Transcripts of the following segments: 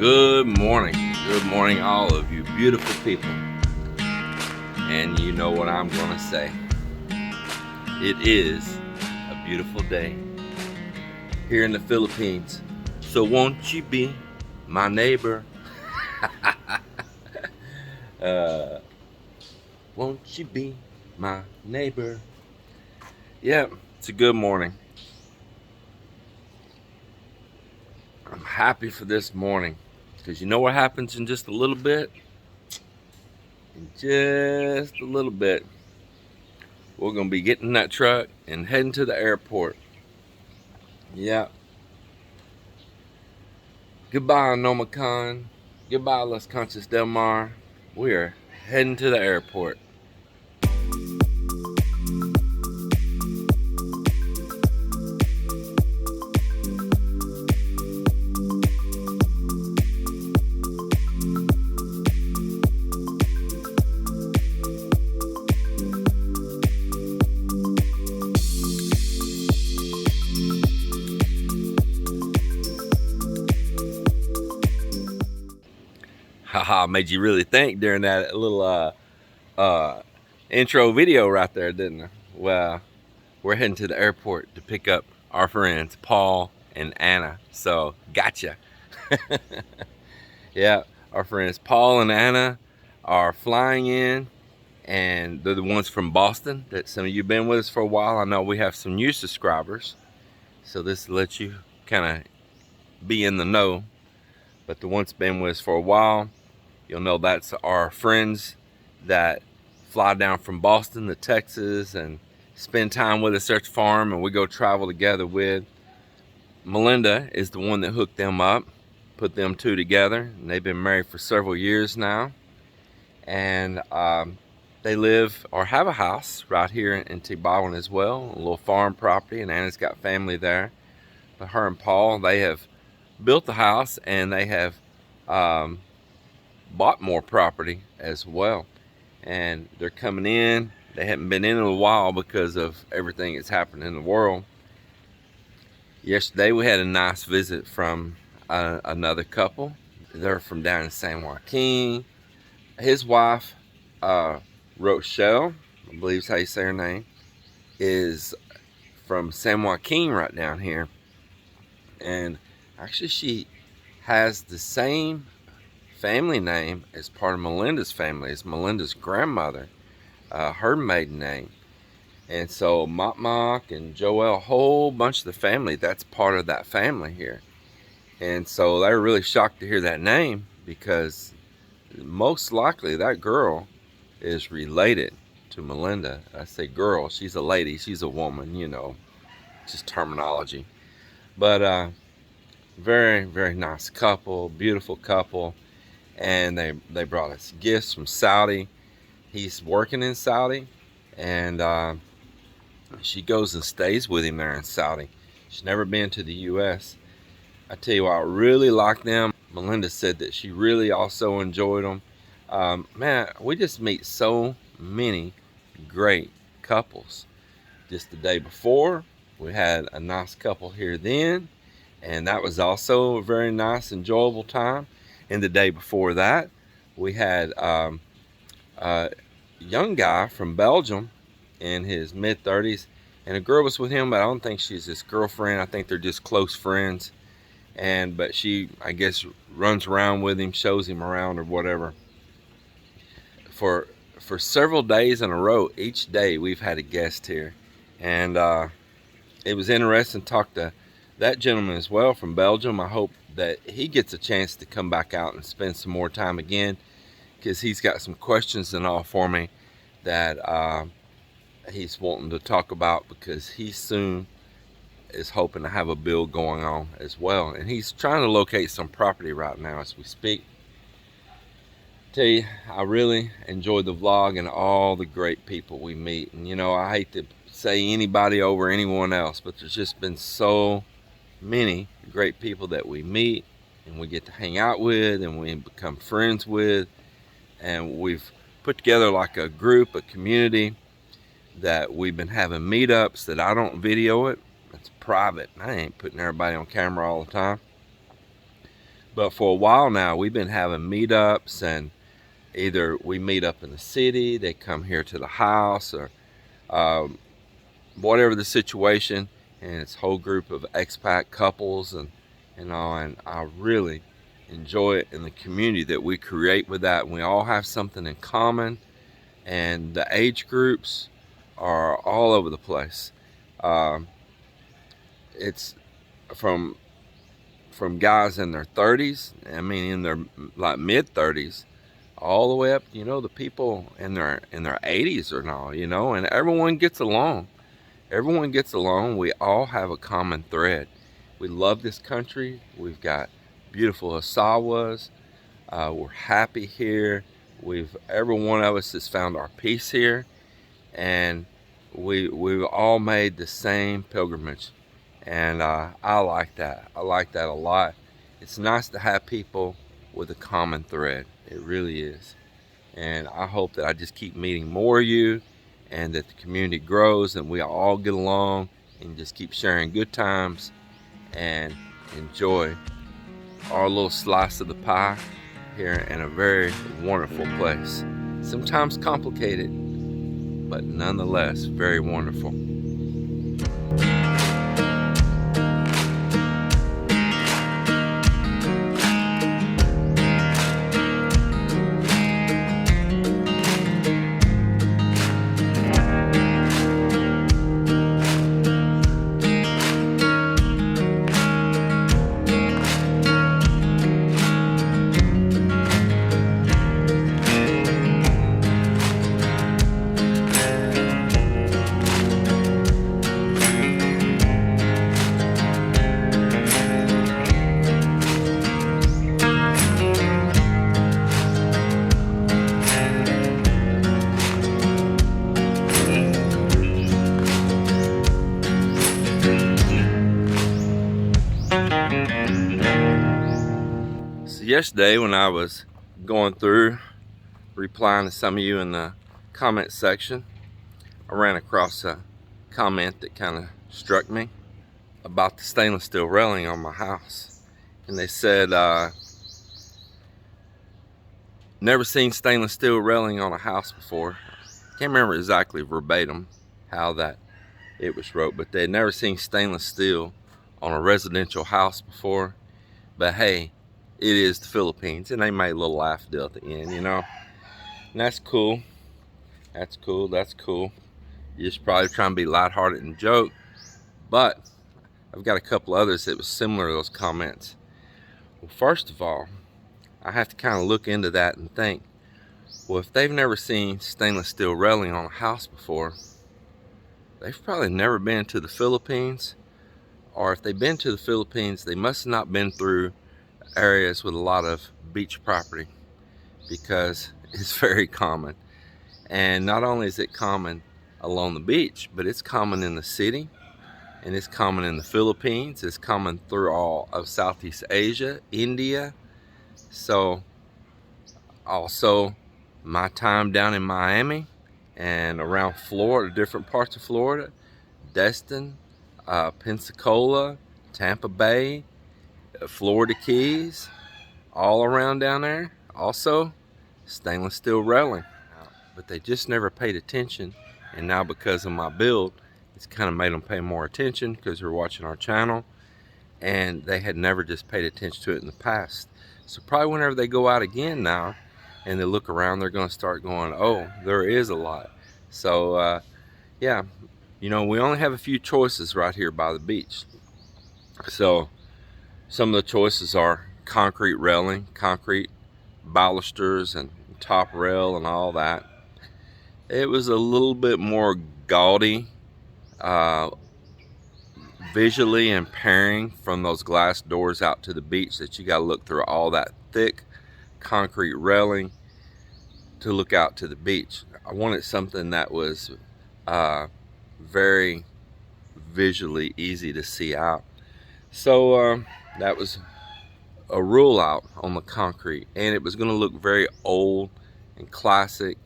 Good morning. Good morning, all of you beautiful people. And you know what I'm going to say. It is a beautiful day here in the Philippines. So won't you be my neighbor? Won't you be my neighbor? Yep, it's a good morning. I'm happy for this morning because you know what happens in just a little bit? In just a little bit, we're going to be getting in that truck and heading to the airport. Yeah. Goodbye, Nomicon. Goodbye, Las Conchas del Mar. We are heading to the airport. Haha, made you really think during that little intro video right there, didn't I? Well, we're heading to the airport to pick up our friends Paul and Anna. So, gotcha. Yeah, our friends Paul and Anna are flying in, and they're the ones from Boston that some of you have been with us for a while. I know we have some new subscribers, so this lets you kind of be in the know. But the ones been with us for a while, you'll know that's our friends that fly down from Boston to Texas and spend time with us at the farm, and we go travel together with. Melinda is the one that hooked them up, put them two together, and they've been married for several years now. And they live or have a house right here in Tibawan as well, a little farm property, and Anna's got family there. But her and Paul, they have built the house, and they have bought more property as well. And they're coming in. They haven't been in a while because of everything that's happened in the world. Yesterday we had a nice visit from another couple. They're from down in San Joaquin. His wife, Rochelle, I believe is how you say her name, is from San Joaquin right down here. And actually she has the same family name as part of Melinda's family. It's Melinda's grandmother, her maiden name. And so Mok and Joel, a whole bunch of the family, that's part of that family here. And so they were really shocked to hear that name, because most likely that girl is related to Melinda. I say girl, she's a lady, she's a woman, you know, just terminology. But very, very nice couple, beautiful couple. And they brought us gifts from Saudi. He's working in Saudi, and she goes and stays with him there in Saudi. She's never been to the U.S. I tell you what, I really like them. Melinda said that she really also enjoyed them. Man, we just meet so many great couples. Just the day before, we had a nice couple here then, and that was also a very nice, enjoyable time. And the day before that, we had a young guy from Belgium in his mid-30s, and a girl was with him, but I don't think she's his girlfriend. I think they're just close friends. But she, I guess, runs around with him, shows him around or whatever. For several days in a row, each day we've had a guest here, and it was interesting to talk to that gentleman as well from Belgium. I hope that he gets a chance to come back out and spend some more time again, because he's got some questions and all for me that he's wanting to talk about, because he soon is hoping to have a build going on as well, and he's trying to locate some property right now as we speak. Tell you, I really enjoyed the vlog and all the great people we meet. And you know, I hate to say anybody over anyone else, but there's just been so many great people that we meet and we get to hang out with and we become friends with, and we've put together like a group, a community, that we've been having meetups that I don't video it. It's private. I ain't putting everybody on camera all the time. But for a while now, we've been having meetups, and either we meet up in the city, they come here to the house, or whatever the situation, and it's a whole group of expat couples and all, and I really enjoy it in the community that we create with that. And we all have something in common, and the age groups are all over the place. It's from guys in their 30s, I mean in their like mid 30s, all the way up, the people in their 80s or now, and everyone gets along. Everyone gets along. We all have a common thread. We love this country. We've got beautiful asawas. We're happy here. Every one of us has found our peace here, and we've all made the same pilgrimage, and I like that. I like that a lot. It's nice to have people with a common thread. It really is. And I hope that I just keep meeting more of you, and that the community grows and we all get along and just keep sharing good times and enjoy our little slice of the pie here in a very wonderful place. Sometimes complicated, but nonetheless very wonderful. So yesterday when I was going through replying to some of you in the comment section, I ran across a comment that kind of struck me about the stainless steel railing on my house. And they said, never seen stainless steel railing on a house before. Can't remember exactly verbatim how that it was wrote, but they'd never seen stainless steel on a residential house before. But hey, it is the Philippines, and they made a little laugh deal at the end, and that's cool. That's cool. That's cool. You're just probably trying to be lighthearted and joke, but I've got a couple others that was similar to those comments. Well, first of all, I have to kind of look into that and think, well, if they've never seen stainless steel railing on a house before, they've probably never been to the Philippines, or if they've been to the Philippines, they must have not been through areas with a lot of beach property, because it's very common. And not only is it common along the beach, but it's common in the city, and it's common in the Philippines. It's common through all of Southeast Asia, India. So also my time down in Miami and around Florida, different parts of Florida, Destin, Pensacola, Tampa Bay, Florida Keys, all around down there. Also stainless steel railing, but they just never paid attention. And now because of my build, it's kind of made them pay more attention because they're watching our channel, and they had never just paid attention to it in the past. So probably whenever they go out again now and they look around, they're going to start going, oh, there is a lot. So yeah, we only have a few choices right here by the beach. So some of the choices are concrete railing, concrete balusters and top rail and all that. It was a little bit more gaudy, visually impairing from those glass doors out to the beach, that you got to look through all that thick concrete railing to look out to the beach. I wanted something that was very visually easy to see out. So that was a rule out on the concrete, and it was going to look very old and classic,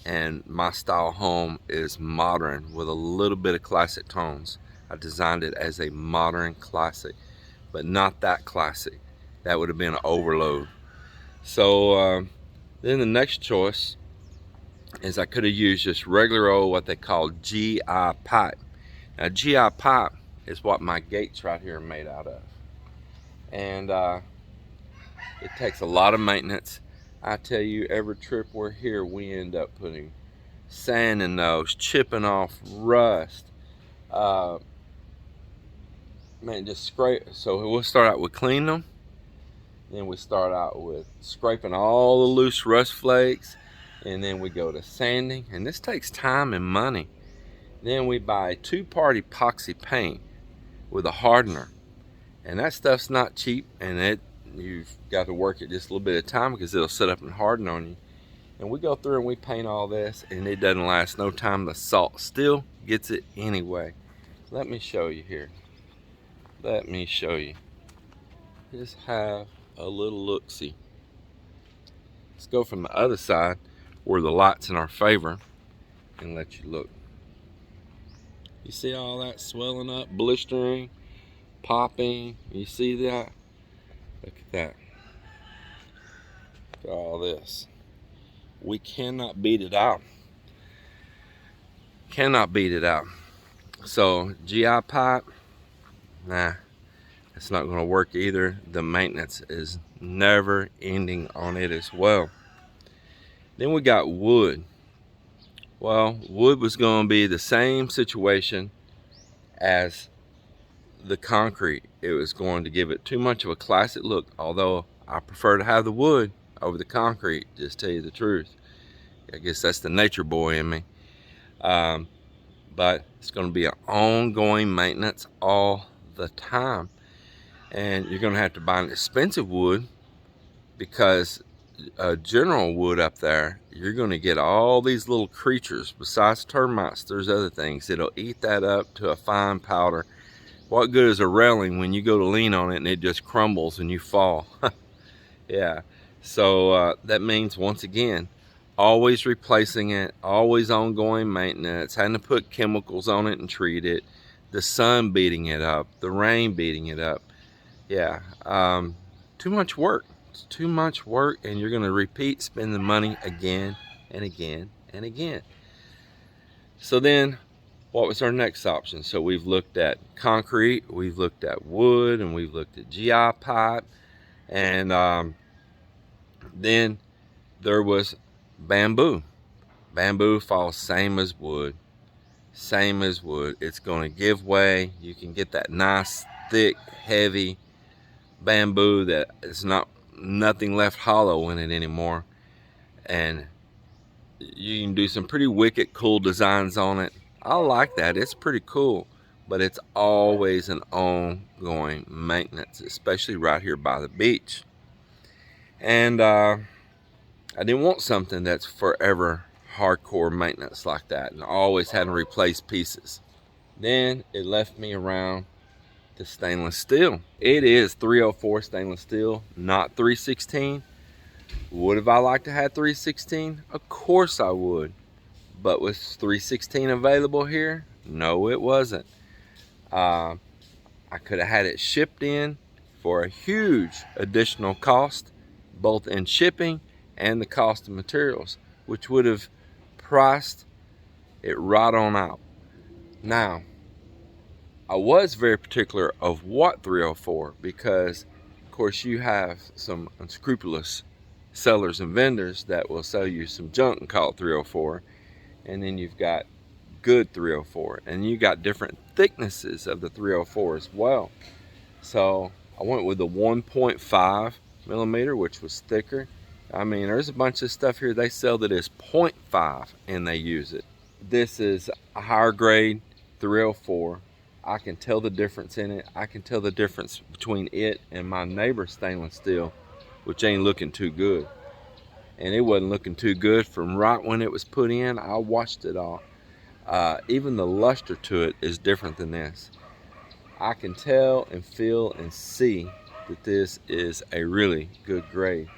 and my style home is modern with a little bit of classic tones. I designed it as a modern classic, but not that classic. That would have been an overload. So then the next choice is I could have used just regular old, what they call GI pipe. Now GI pipe is what my gates right here are made out of. And it takes a lot of maintenance. I tell you, every trip we're here, we end up putting sand in those, chipping off rust. Man, just scrape. So we'll start out with cleaning them. Then we start out with scraping all the loose rust flakes. And then we go to sanding. And this takes time and money. Then we buy 2-part epoxy paint with a hardener. And that stuff's not cheap. And you've got to work it just a little bit of time because it'll set up and harden on you. And we go through and we paint all this. And it doesn't last no time. The salt still gets it anyway. Let me show you here. Let me show you. Just have a little look-see. Let's go from the other side where the light's in our favor and let you look. You see all that swelling up, blistering, popping? You see that? Look at that. Look at all this. We cannot beat it out. Cannot beat it out. So GI pipe, nah, it's not going to work either. The maintenance is never ending on it as well. Then we got wood. Well, wood was going to be the same situation as the concrete. It was going to give it too much of a classic look, although I prefer to have the wood over the concrete, just tell you the truth. I guess that's the nature boy in me. But it's going to be an ongoing maintenance all the time. And you're going to have to buy an expensive wood, because general wood up there, you're going to get all these little creatures. Besides termites, there's other things that'll eat that up to a fine powder. What good is a railing when you go to lean on it and it just crumbles and you fall? Yeah, so that means, once again, always replacing it, always ongoing maintenance, having to put chemicals on it and treat it, the sun beating it up, the rain beating it up. Yeah, too much work. It's too much work, and you're going to repeat spending money again and again and again. So then, what was our next option? So we've looked at concrete, we've looked at wood, and we've looked at GI pipe, and then there was bamboo. Bamboo falls same as wood. Same as wood. It's going to give way. You can get that nice, thick, heavy bamboo that is nothing left hollow in it anymore. And you can do some pretty wicked, cool designs on it. I like that. It's pretty cool. But it's always an ongoing maintenance, especially right here by the beach. And I didn't want something that's forever hardcore maintenance like that and always having to replace pieces. Then it left me around to stainless steel. It is 304 stainless steel, not 316. Would have I liked to have 316? Of course I would. But was 316 available here? No, it wasn't. I could have had it shipped in for a huge additional cost, both in shipping and the cost of materials, which would have priced it right on out. Now, I was very particular of what 304, because of course you have some unscrupulous sellers and vendors that will sell you some junk and call it 304, and then you've got good 304, and you got different thicknesses of the 304 as well. So I went with the 1.5 millimeter, which was thicker. I mean, there's a bunch of stuff here they sell that is 0.5 and they use it. This is a higher grade 304. I can tell the difference in it. I can tell the difference between it and my neighbor's stainless steel, which ain't looking too good. And it wasn't looking too good from right when it was put in. I watched it all. Even the luster to it is different than this. I can tell and feel and see that this is a really good grade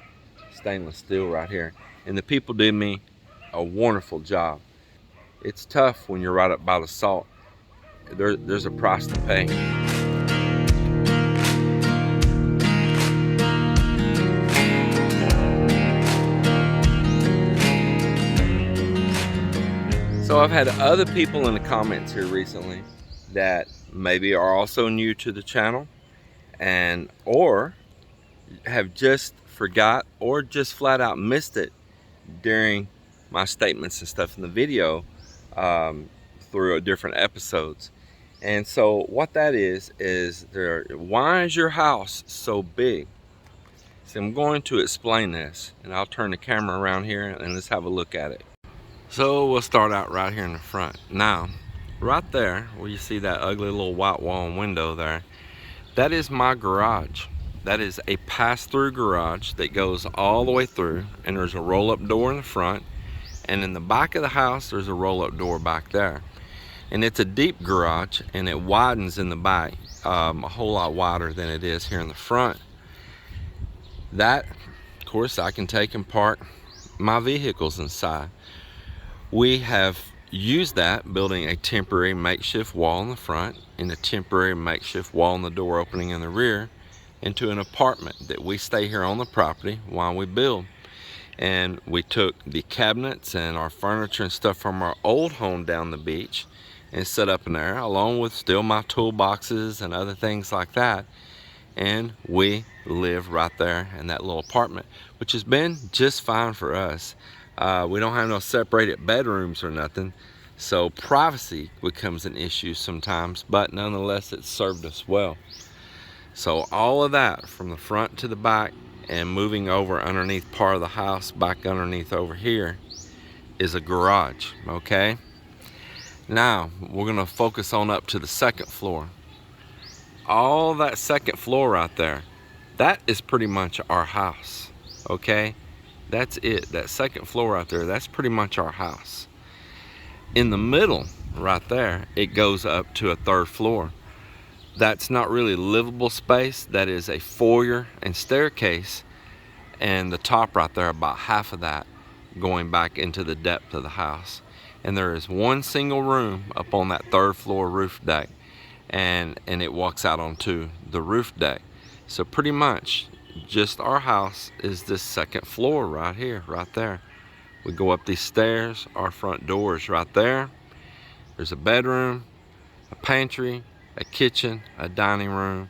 stainless steel right here, and the people did me a wonderful job. It's tough when you're right up by the salt. There's a price to pay. So I've had other people in the comments here recently that maybe are also new to the channel and or have just forgot or just flat out missed it during my statements and stuff in the video through different episodes. And so what that is why is your house so big? So I'm going to explain this, and I'll turn the camera around here and let's have a look at it. So we'll start out right here in the front. Now, right there where you see that ugly little white wall and window there, that is my garage. That is a pass-through garage that goes all the way through, and there's a roll-up door in the front, and in the back of the house there's a roll-up door back there. And it's a deep garage, and it widens in the back a whole lot wider than it is here in the front. That, of course, I can take and park my vehicles inside. We have used that building a temporary makeshift wall in the front and a temporary makeshift wall in the door opening in the rear into an apartment that we stay here on the property while we build. And we took the cabinets and our furniture and stuff from our old home down the beach and set up in there, along with still my toolboxes and other things like that. And we live right there in that little apartment, which has been just fine for us. We don't have no separated bedrooms or nothing, so privacy becomes an issue sometimes, but nonetheless it's served us well. So all of that from the front to the back and moving over underneath part of the house back underneath over here is a garage. Okay, now we're gonna focus on up to the second floor. All that second floor right there, that is pretty much our house. Okay, that's it. That second floor right there, that's pretty much our house. In the middle right there, it goes up to a third floor. That's not really livable space. That is a foyer and staircase, and the top right there, about half of that going back into the depth of the house. And there is one single room up on that third floor roof deck, and it walks out onto the roof deck. So pretty much just our house is this second floor right here, right there. We go up these stairs, our front door is right there. There's a bedroom, a pantry, a kitchen, a dining room,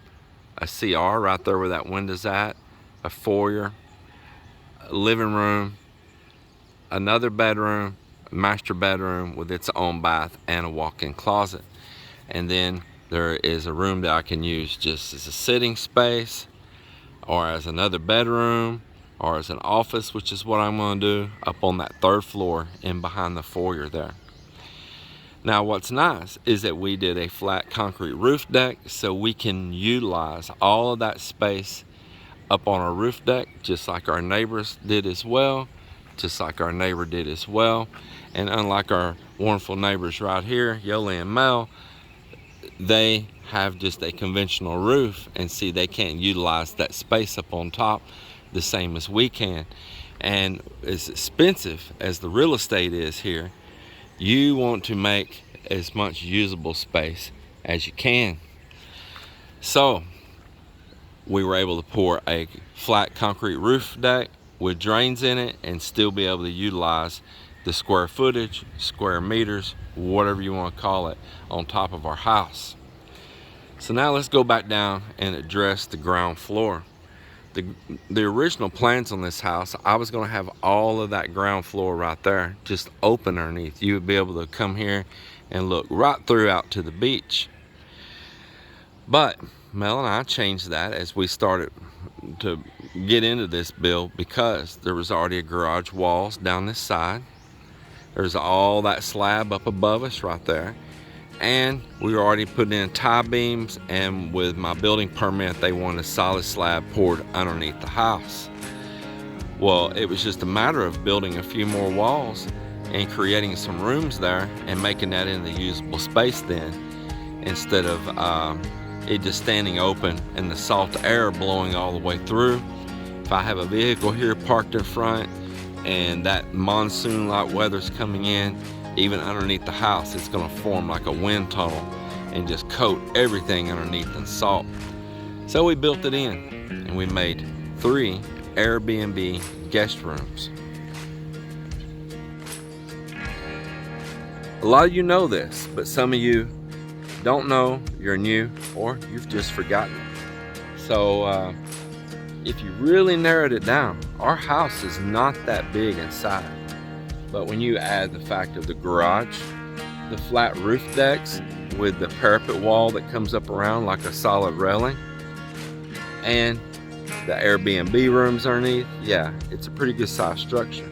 a CR right there where that window's at, a foyer, a living room, another bedroom, a master bedroom with its own bath and a walk-in closet. And then there is a room that I can use just as a sitting space, or as another bedroom, or as an office, which is what I'm going to do up on that third floor in behind the foyer there. Now what's nice is that we did a flat concrete roof deck, so we can utilize all of that space up on our roof deck, just like our neighbors did as well, just like our neighbor did as well. And unlike our wonderful neighbors right here, Yoli and Mel, they have just a conventional roof, and see, they can't utilize that space up on top the same as we can. And as expensive as the real estate is here, you want to make as much usable space as you can. So we were able to pour a flat concrete roof deck with drains in it and still be able to utilize the square footage, square meters, whatever you want to call it, on top of our house. So now let's go back down and address the ground floor. The original plans on this house, I was going to have all of that ground floor right there just open underneath. You would be able to come here and look right through out to the beach. But Mel and I changed that as we started to get into this build, because there was already a garage walls down this side. There's all that slab up above us right there. And we were already putting in tie beams, and with my building permit, they wanted a solid slab poured underneath the house. Well, it was just a matter of building a few more walls and creating some rooms there and making that into usable space then, instead of it just standing open and the salt air blowing all the way through. If I have a vehicle here parked in front and that monsoon-like weather's coming in, even underneath the house, it's going to form like a wind tunnel and just coat everything underneath in salt. So we built it in, and we made 3 Airbnb guest rooms. A lot of you know this, but some of you don't know, you're new, or you've just forgotten. So if you really narrowed it down, our house is not that big inside. But when you add the fact of the garage, the flat roof decks with the parapet wall that comes up around like a solid railing, and the Airbnb rooms underneath, yeah, it's a pretty good size structure.